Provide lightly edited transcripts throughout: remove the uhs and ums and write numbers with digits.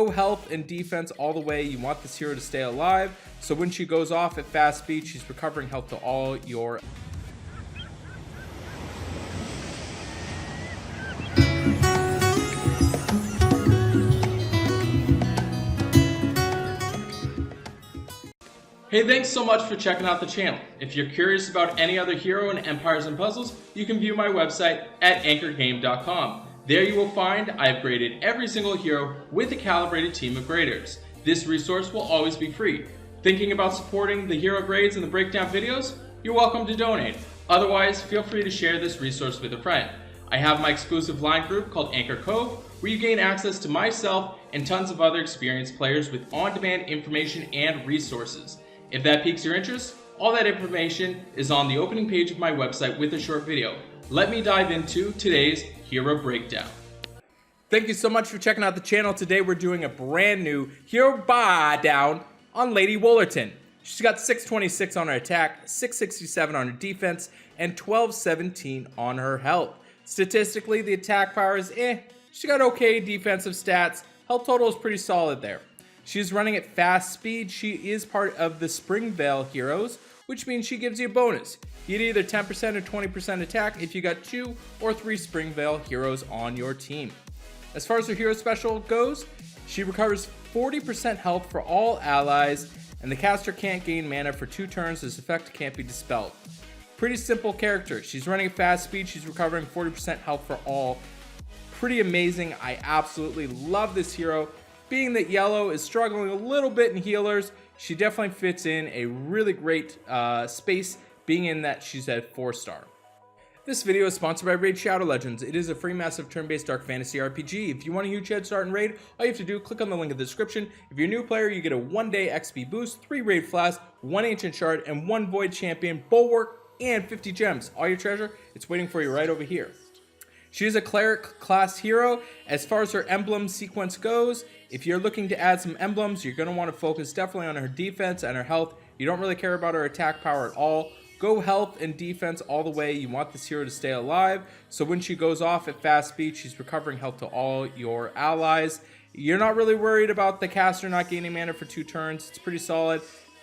Go health and defense all the way. You want this hero to stay alive, so when she goes off at fast speed, she's recovering health to all your... Hey, thanks so much for checking out the channel. If you're curious about any other hero in Empires and Puzzles, you can view my website at anchorgame.com. There you will find I've graded every single hero with a calibrated team of graders. This resource will always be free. Thinking about supporting the hero grades and the breakdown videos? You're welcome to donate. Otherwise, feel free to share this resource with a friend. I have my exclusive line group called Anchor Cove, where you gain access to myself and tons of other experienced players with on-demand information and resources. If that piques your interest, all that information is on the opening page of my website with a short video. Let me dive into today's hero breakdown. Thank you so much for checking out the channel. Today we're doing a brand new hero buy down on Lady Woolerton. She's got 626 on her attack, 667 on her defense, and 1217 on her health. Statistically, the attack power is She got okay defensive stats. Health total is pretty solid there. She's running at fast speed. She is part of the Springvale heroes, which means she gives you a bonus. You get either 10% or 20% attack if you got 2 or 3 Springvale heroes on your team. As far as her hero special goes, she recovers 40% health for all allies, and the caster can't gain mana for 2 turns. This effect can't be dispelled. Pretty simple character. She's running at fast speed. She's recovering 40% health for all. Pretty amazing. I absolutely love this hero. Being that yellow is struggling a little bit in healers, she definitely fits in a really great space, being in that she's at 4-star. This video is sponsored by Raid Shadow Legends. It is a free massive turn-based dark fantasy RPG. If you want a huge head start in Raid, all you have to do, click on the link in the description. If you're a new player, you get a 1-day XP boost, 3 Raid Flasks, 1 Ancient Shard, and 1 Void Champion, Bulwark, and 50 gems. All your treasure, it's waiting for you right over here. She is a cleric class hero. As far as her emblem sequence goes, if you're looking to add some emblems, you're going to want to focus definitely on her defense and her health. You don't really care about her attack power at all. Go health and defense all the way. You want this hero to stay alive, so when she goes off at fast speed, she's recovering health to all your allies. You're not really worried about the caster not gaining mana for 2 turns. It's pretty solid.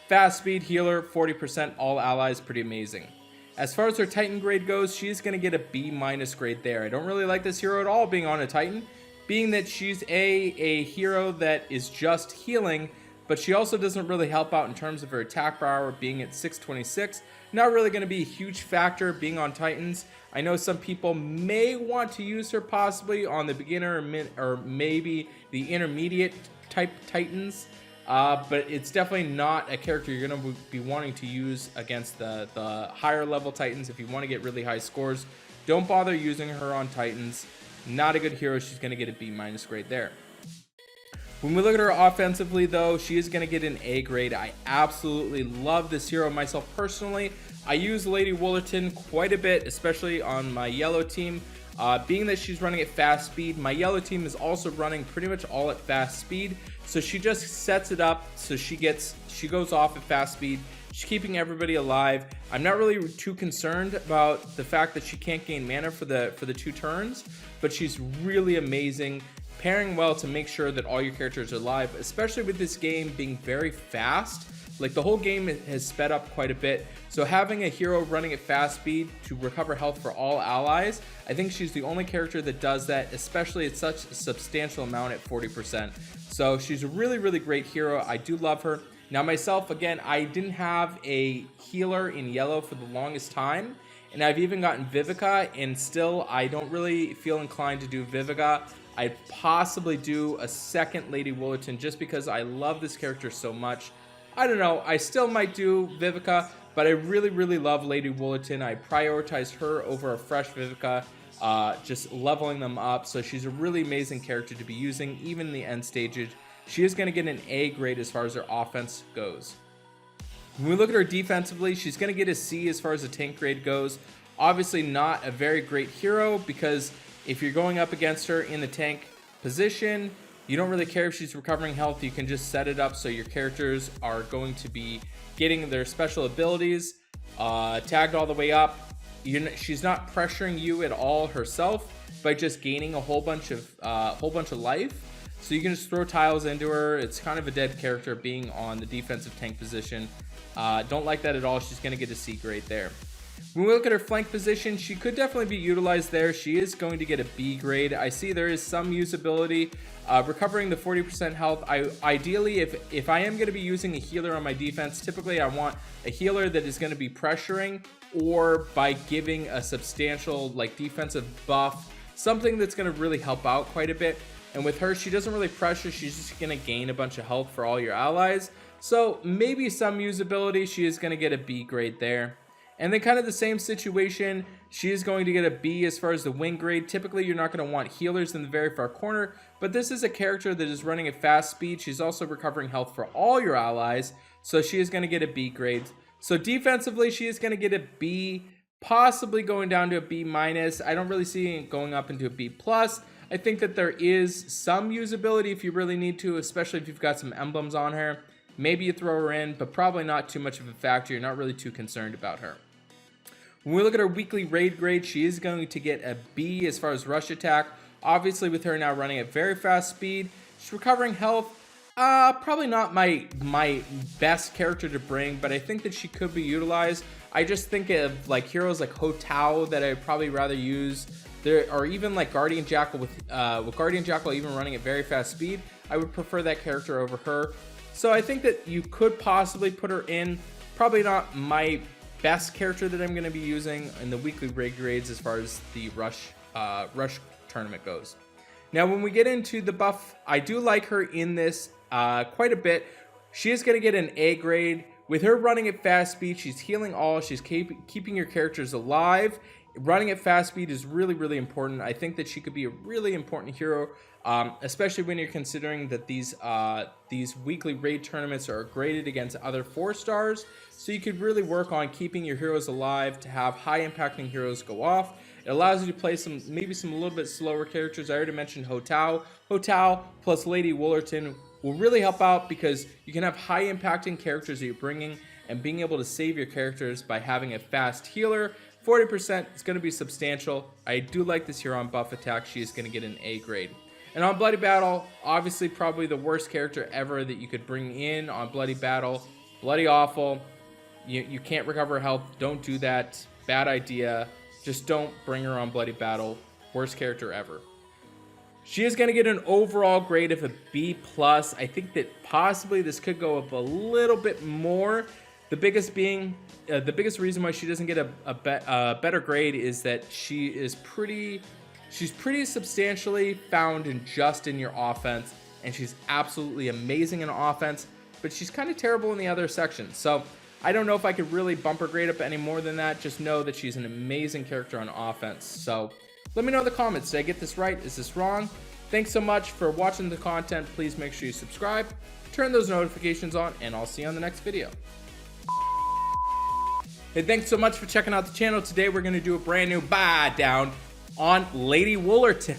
Fast speed healer, 40% all allies, pretty amazing. As far as her Titan grade goes, she's going to get a B- grade there. I don't really like this hero at all being on a Titan, being that she's a hero that is just healing, but she also doesn't really help out in terms of her attack power being at 626. Not really going to be a huge factor being on Titans. I know some people may want to use her possibly on the beginner or maybe the intermediate type Titans. But it's definitely not a character you're going to be wanting to use against the higher level Titans. If you want to get really high scores, don't bother using her on Titans. Not a good hero. She's going to get a B- grade there. When we look at her offensively, though, she is going to get an A grade. I absolutely love this hero myself personally. I use Lady Woolerton quite a bit, especially on my yellow team. Being that she's running at fast speed, my yellow team is also running pretty much all at fast speed. So she just sets it up so she goes off at fast speed. She's keeping everybody alive. I'm not really too concerned about the fact that she can't gain mana for the 2 turns, but she's really amazing, pairing well to make sure that all your characters are alive, especially with this game being very fast. Like, the whole game has sped up quite a bit, so having a hero running at fast speed to recover health for all allies, I think she's the only character that does that, especially at such a substantial amount at 40%. So she's a really, really great hero. I do love her. Now myself, again, I didn't have a healer in yellow for the longest time, and I've even gotten Vivica, and still I don't really feel inclined to do Vivica. I'd possibly do a second Lady Woolerton just because I love this character so much. I don't know, I still might do Vivica, but I really, really love Lady Woolerton. I prioritize her over a fresh Vivica, just leveling them up. So she's a really amazing character to be using, even in the end stages. She is going to get an A grade as far as her offense goes. When we look at her defensively, she's going to get a C as far as the tank grade goes. Obviously not a very great hero, because if you're going up against her in the tank position, you don't really care if she's recovering health. You can just set it up so your characters are going to be getting their special abilities tagged all the way up. She's not pressuring you at all herself by just gaining a whole bunch of life. So you can just throw tiles into her. It's kind of a dead character being on the defensive tank position. Don't like that at all. She's going to get a C grade there. When we look at her flank position, she could definitely be utilized there. She is going to get a B grade. I see there is some usability. Recovering the 40% health. Ideally, if I am going to be using a healer on my defense, typically I want a healer that is going to be pressuring, or by giving a substantial like defensive buff, something that's going to really help out quite a bit. And with her, she doesn't really pressure. She's just going to gain a bunch of health for all your allies. So maybe some usability. She is going to get a B grade there. And then kind of the same situation, she is going to get a B as far as the win grade. Typically, you're not going to want healers in the very far corner, but this is a character that is running at fast speed. She's also recovering health for all your allies, so she is going to get a B grade. So defensively, she is going to get a B, possibly going down to a B minus. I don't really see it going up into a B plus. I think that there is some usability if you really need to, especially if you've got some emblems on her. Maybe you throw her in, but probably not too much of a factor. You're not really too concerned about her. When we look at her weekly raid grade, she is going to get a B as far as rush attack. Obviously, with her now running at very fast speed, she's recovering health. Probably not my best character to bring, but I think that she could be utilized. I just think of like heroes like Ho Tao that I'd probably rather use. There, or even like Guardian Jackal with Guardian Jackal even running at very fast speed. I would prefer that character over her. So I think that you could possibly put her in. Probably not my best character that I'm going to be using in the weekly raid grades as far as the rush tournament goes. Now, when we get into the buff, I do like her in this quite a bit. She is going to get an A grade. With her running at fast speed, she's healing all. She's keeping your characters alive. Running at fast speed is really, really important. I think that she could be a really important hero, especially when you're considering that these weekly raid tournaments are graded against other 4 stars. So you could really work on keeping your heroes alive to have high impacting heroes go off. It allows you to play maybe some a little bit slower characters. I already mentioned Ho Tao. Ho Tao plus Lady Woolerton will really help out because you can have high impacting characters that you're bringing and being able to save your characters by having a fast healer. 40% is going to be substantial. I do like this hero on buff attack. She is going to get an A grade. And on Bloody Battle, obviously probably the worst character ever that you could bring in on Bloody Battle. Bloody awful. You can't recover health. Don't do that. Bad idea. Just don't bring her on Bloody Battle. Worst character ever. She is going to get an overall grade of a B+. I think that possibly this could go up a little bit more. The biggest reason why she doesn't get a better grade is that she's pretty substantially found in your offense, and she's absolutely amazing in offense, but she's kind of terrible in the other sections. So I don't know if I could really bump her grade up any more than that. Just know that she's an amazing character on offense. So let me know in the comments, did I get this right? Is this wrong? Thanks so much for watching the content. Please make sure you subscribe, turn those notifications on, and I'll see you on the next video. Hey, thanks so much for checking out the channel. Today we're going to do a brand new buy down on Lady Woolerton.